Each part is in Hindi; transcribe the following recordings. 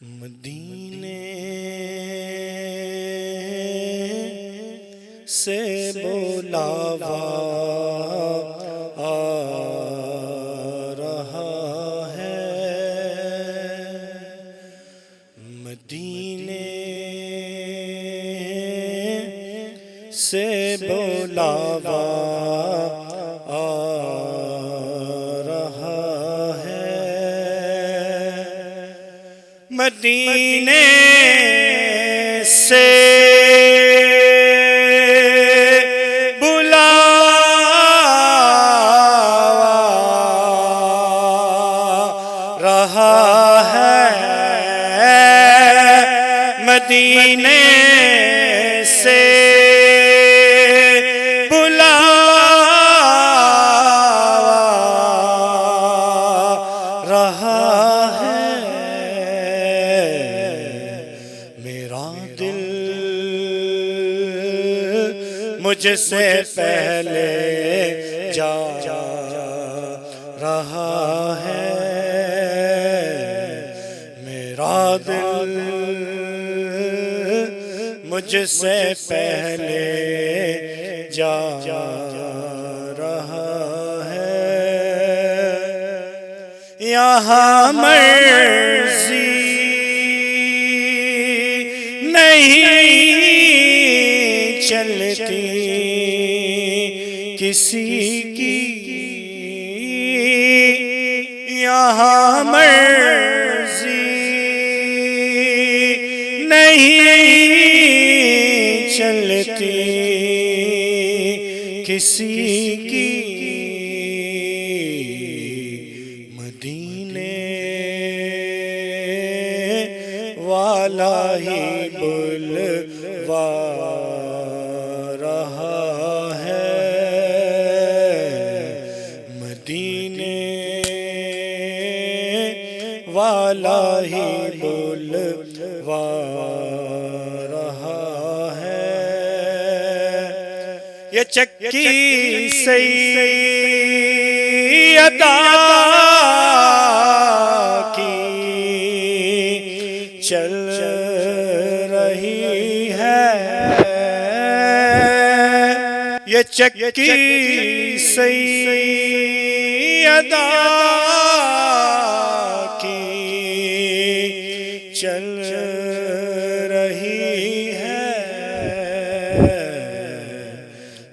मदीने से बुलावा आ रहा है, मदीने से बुलावा आ रहा है, मदीने से रहा है, मदीने से बुला रहा है। मेरा दिल मुझसे पहले जा रहा है, मेरा दिल मुझसे पहले जा रहा है। यहाँ मर्जी नहीं चलती किसी की, यहाँ मर्जी नहीं चलती किसी की, मदीने वाला ही बुलवा रहा है, मदीने वाला ही बुलवा रहा है। ये चक्की सैयदा की चल रही है, ये चक्की सैयदा की चल रही है।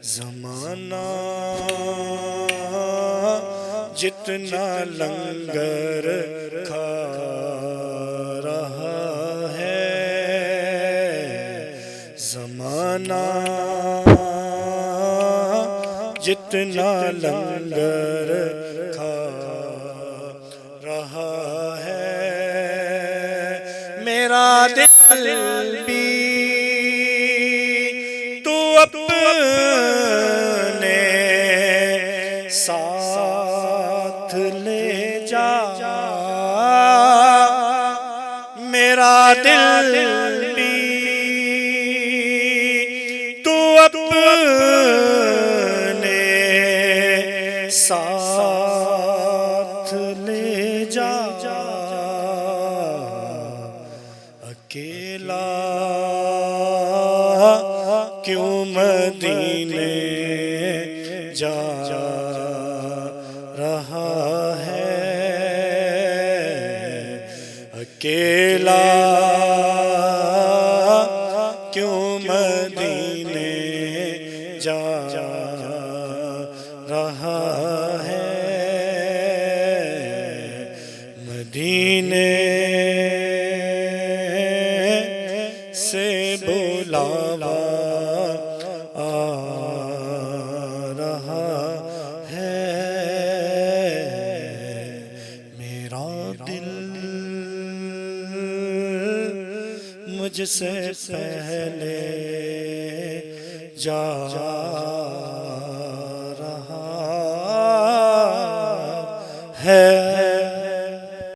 ज़माना जितना लंगर खा रहा है, ज़माना जितना लंगर खा रहा है, मेरा दिल भी तू अपने साथ ले जा, मेरा दिल भी तू अपने साथ ले जा। अकेला क्यों मदीने जा रहा है, अकेला क्यों मदीने जा रहा है, मदीने से बुलावा आ रहा है। मेरा दिल मुझसे पहले जा रहा है।